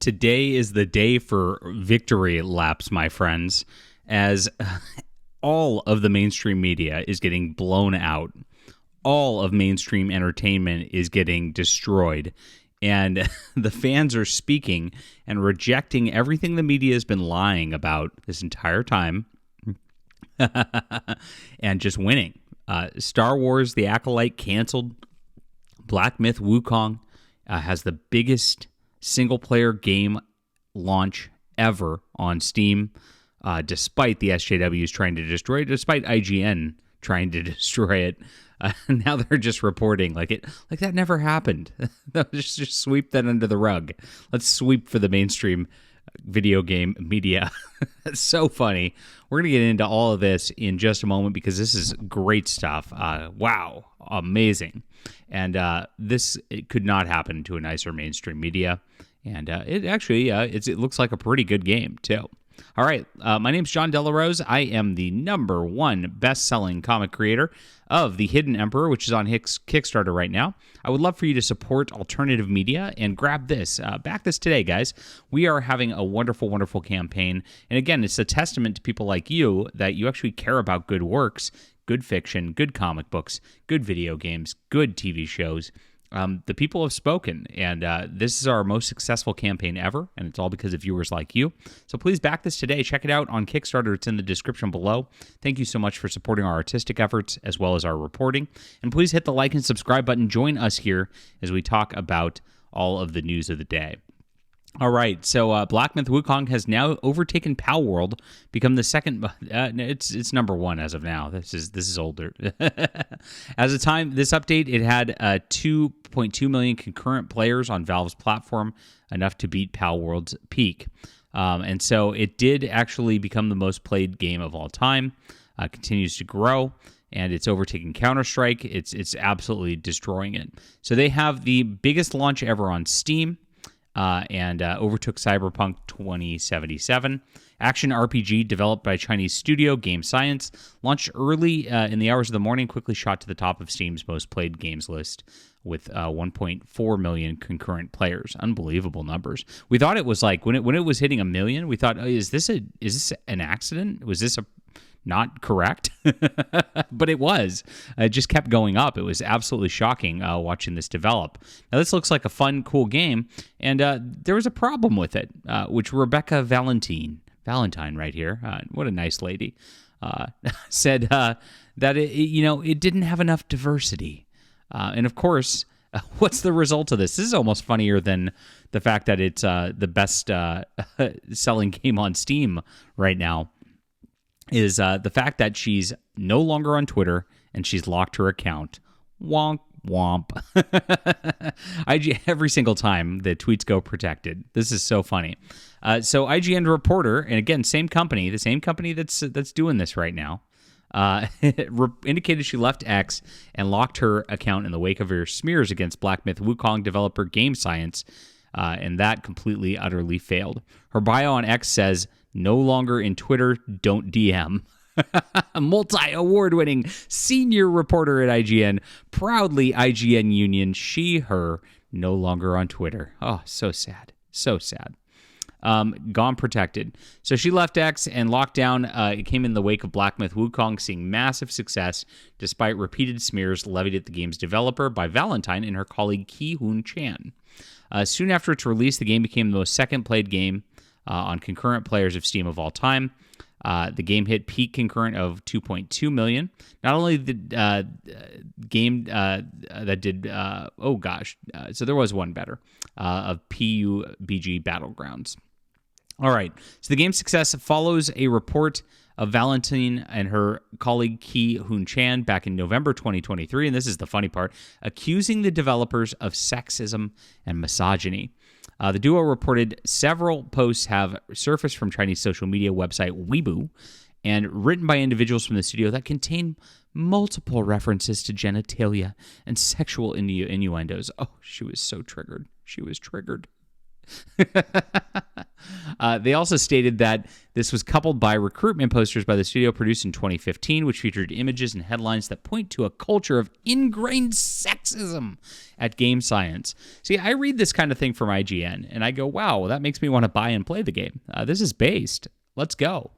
Today is the day for victory laps, my friends, as all of the mainstream media is getting blown out. All of mainstream entertainment is getting destroyed. And the fans are speaking and rejecting everything the media has been lying about this entire time and just winning. Star Wars The Acolyte canceled. Black Myth Wukong has the biggest single-player game launch ever on Steam, despite the SJWs trying to destroy it, despite IGN trying to destroy it. Now they're just reporting like that never happened. just sweep that under the rug. Let's sweep for the mainstream video game media. It's so funny. We're going to get into all of this in just a moment because this is great stuff. Wow. Amazing. And it could not happen to a nicer mainstream media. And it actually, it looks like a pretty good game, too. All right, my name's John Delarose. I am the #1 best-selling comic creator of The Hidden Emperor, which is on Kickstarter right now. I would love for you to support alternative media and grab this. Back this today, guys. We are having a wonderful, wonderful campaign. And again, it's a testament to people like you that you actually care about good works, good fiction, good comic books, good video games, good TV shows. The people have spoken, and this is our most successful campaign ever, and it's all because of viewers like you. So please back this today. Check it out on Kickstarter. It's in the description below. Thank you so much for supporting our artistic efforts as well as our reporting. And please hit the like and subscribe button. Join us here as we talk about all of the news of the day. All right, so Black Myth Wukong has now overtaken Palworld, become the second. It's #1 as of now. This is older. As of time this update, it had 2.2 million concurrent players on Valve's platform, enough to beat Palworld's peak. And so it did actually become the most played game of all time. Continues to grow. And it's overtaking Counter-Strike. It's absolutely destroying it. So they have the biggest launch ever on Steam. And overtook Cyberpunk 2077. Action RPG developed by Chinese studio Game Science, launched early in the hours of the morning, quickly shot to the top of Steam's most played games list with 1.4 million concurrent players. Unbelievable numbers. We thought it was like when it was hitting 1 million, we thought, oh, is this an accident? Was this not correct? But it was. It just kept going up. It was absolutely shocking watching this develop. Now, this looks like a fun, cool game, and there was a problem with it, which Rebecca Valentine right here, what a nice lady, said that it didn't have enough diversity. And of course, what's the result of this? This is almost funnier than the fact that it's the best selling game on Steam right now. Is the fact that she's no longer on Twitter and she's locked her account. Womp, womp. Every single time the tweets go protected. This is so funny. So IGN reporter, and again, the same company that's doing this right now, indicated she left X and locked her account in the wake of her smears against Black Myth Wukong developer Game Science, and that completely, utterly failed. Her bio on X says, "No longer in Twitter, don't DM." A multi-award-winning senior reporter at IGN, proudly IGN Union, she, her, no longer on Twitter. Oh, so sad. So sad. Gone protected. So she left X and locked down. It came in the wake of Black Myth Wukong seeing massive success despite repeated smears levied at the game's developer by Valentine and her colleague Ki-Hoon Chan. Soon after its release, the game became the most second-played game on concurrent players of Steam of all time. The game hit peak concurrent of 2.2 million. Not only the game that did, so there was one better, of PUBG Battlegrounds. All right, so the game's success follows a report of Valentine and her colleague Ki-Hoon Chan back in November 2023, and this is the funny part, accusing the developers of sexism and misogyny. The duo reported several posts have surfaced from Chinese social media website Weibo and written by individuals from the studio that contain multiple references to genitalia and sexual innuendos. Oh, she was so triggered. She was triggered. They also stated that this was coupled by recruitment posters by the studio produced in 2015, which featured images and headlines that point to a culture of ingrained sexism at Game Science. See, I read this kind of thing from IGN, and I go, wow, that makes me want to buy and play the game. This is based. Let's go.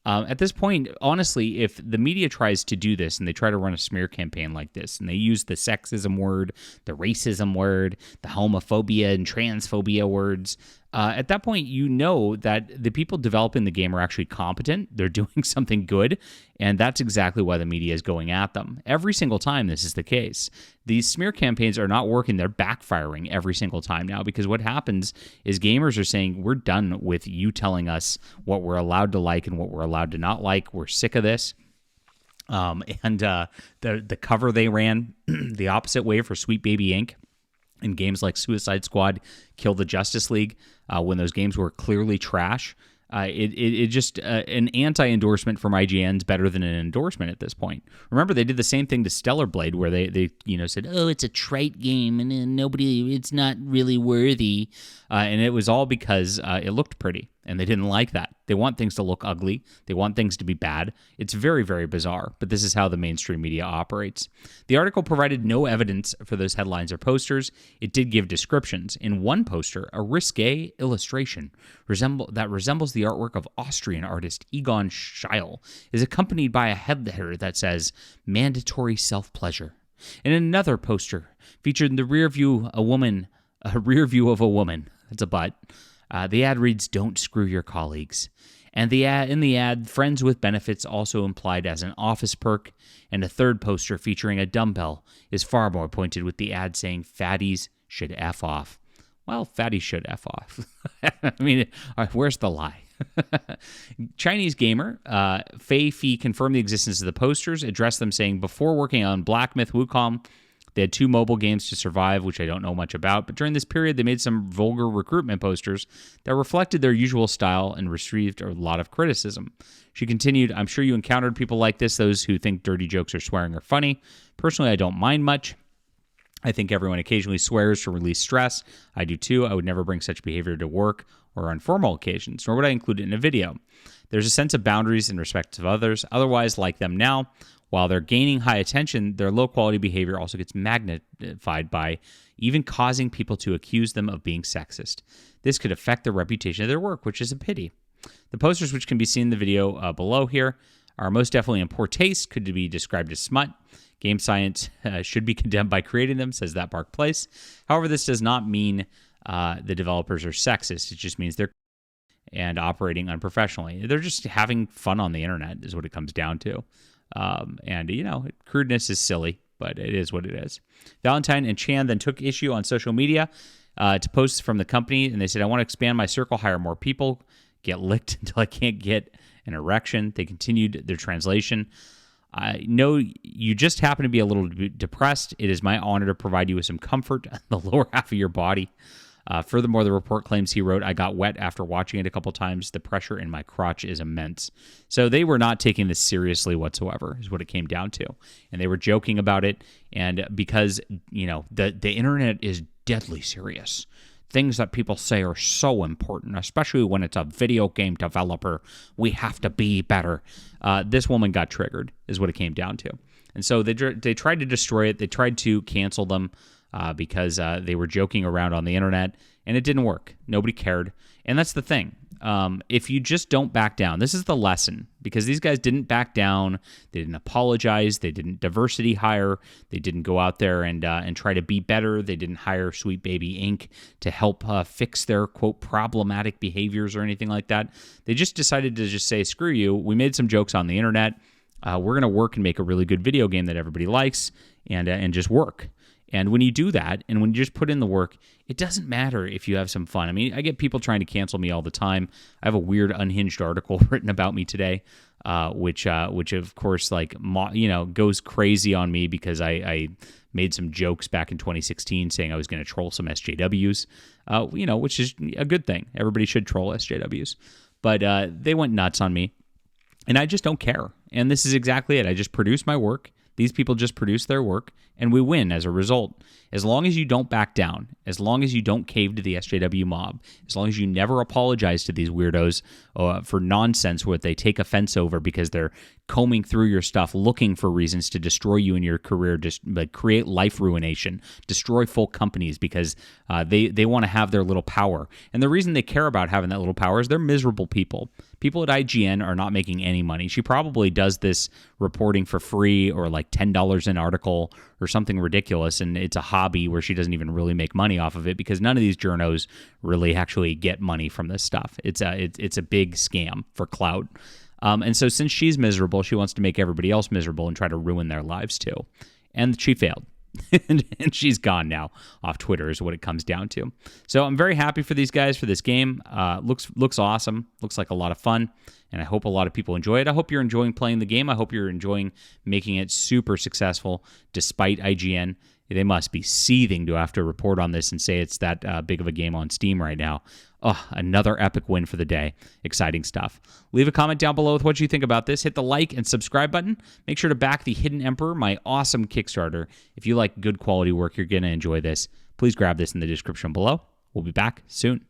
At this point, honestly, if the media tries to do this and they try to run a smear campaign like this and they use the sexism word, the racism word, the homophobia and transphobia words, at that point, you know that the people developing the game are actually competent. They're doing something good, and that's exactly why the media is going at them. Every single time this is the case. These smear campaigns are not working. They're backfiring every single time now, because what happens is gamers are saying, we're done with you telling us what we're allowed to like and what we're allowed to not like. We're sick of this. The cover they ran the opposite way for Sweet Baby Inc. in games like Suicide Squad, Kill the Justice League, when those games were clearly trash. It just an anti-endorsement from IGN is better than an endorsement at this point. Remember, they did the same thing to Stellar Blade, where they said, oh, it's a trite game and it's not really worthy, and it was all because it looked pretty, and they didn't like that. They want things to look ugly. They want things to be bad. It's very, very bizarre, but this is how the mainstream media operates. The article provided no evidence for those headlines or posters. It did give descriptions. In one poster, a risque illustration that resembles the artwork of Austrian artist Egon Schiele is accompanied by a header that says, mandatory self-pleasure. In another poster, featured in the rear view of a woman, that's a butt, the ad reads, don't screw your colleagues. And in the ad, friends with benefits also implied as an office perk. And a third poster featuring a dumbbell is far more pointed, with the ad saying fatties should F off. Well, fatties should F off. I mean, where's the lie? Chinese gamer Fei Fi confirmed the existence of the posters, addressed them saying, before working on Black Myth Wukong, they had 2 mobile games to survive, which I don't know much about, but during this period, they made some vulgar recruitment posters that reflected their usual style and received a lot of criticism. She continued, I'm sure you encountered people like this, those who think dirty jokes or swearing are funny. Personally, I don't mind much. I think everyone occasionally swears to release stress. I do too. I would never bring such behavior to work or on formal occasions, nor would I include it in a video. There's a sense of boundaries in respect of others. Otherwise, like them now, while they're gaining high attention, their low-quality behavior also gets magnified by even causing people to accuse them of being sexist. This could affect the reputation of their work, which is a pity. The posters, which can be seen in the video below here, are most definitely in poor taste, could be described as smut. Game Science should be condemned by creating them, says That Bark Place. However, this does not mean the developers are sexist. It just means they're and operating unprofessionally. They're just having fun on the internet is what it comes down to. Crudeness is silly, but it is what it is. Valentine and Chan then took issue on social media to posts from the company, and they said, I want to expand my circle, hire more people, get licked until I can't get an erection. They continued their translation. I know you just happen to be a little depressed. It is my honor to provide you with some comfort on the lower half of your body. Furthermore, the report claims he wrote, I got wet after watching it a couple times. The pressure in my crotch is immense. So they were not taking this seriously whatsoever, is what it came down to. And they were joking about it. And because, the internet is deadly serious. Things that people say are so important, especially when it's a video game developer. We have to be better. This woman got triggered, is what it came down to. And so they tried to destroy it. They tried to cancel them. Because they were joking around on the internet, and it didn't work. Nobody cared. And that's the thing. If you just don't back down, this is the lesson, because these guys didn't back down. They didn't apologize. They didn't diversity hire. They didn't go out there and try to be better. They didn't hire Sweet Baby Inc. to help fix their, quote, problematic behaviors or anything like that. They just decided to just say, screw you. We made some jokes on the internet. We're going to work and make a really good video game that everybody likes and just work. And when you do that, and when you just put in the work, it doesn't matter if you have some fun. I mean, I get people trying to cancel me all the time. I have a weird unhinged article written about me today, which of course, goes crazy on me because I made some jokes back in 2016 saying I was going to troll some SJWs, which is a good thing. Everybody should troll SJWs. But they went nuts on me, and I just don't care. And this is exactly it. I just produce my work. These people just produce their work, and we win as a result. As long as you don't back down, as long as you don't cave to the SJW mob, as long as you never apologize to these weirdos for nonsense what they take offense over because they're combing through your stuff looking for reasons to destroy you in your career, just like create life ruination, destroy full companies because they want to have their little power. And the reason they care about having that little power is they're miserable people. People at IGN are not making any money. She probably does this reporting for free or like $10 an article or something ridiculous, and it's a hobby where she doesn't even really make money off of it because none of these journos really actually get money from this stuff. It's a big scam for clout. And so since she's miserable, she wants to make everybody else miserable and try to ruin their lives too. And she failed. and she's gone now off Twitter is what it comes down to. So I'm very happy for these guys for this game. Looks awesome. Looks like a lot of fun. And I hope a lot of people enjoy it. I hope you're enjoying playing the game. I hope you're enjoying making it super successful despite IGN. They must be seething to have to report on this and say it's that big of a game on Steam right now. Oh, another epic win for the day. Exciting stuff. Leave a comment down below with what you think about this. Hit the like and subscribe button. Make sure to back the Hidden Emperor, my awesome Kickstarter. If you like good quality work, you're going to enjoy this. Please grab this in the description below. We'll be back soon.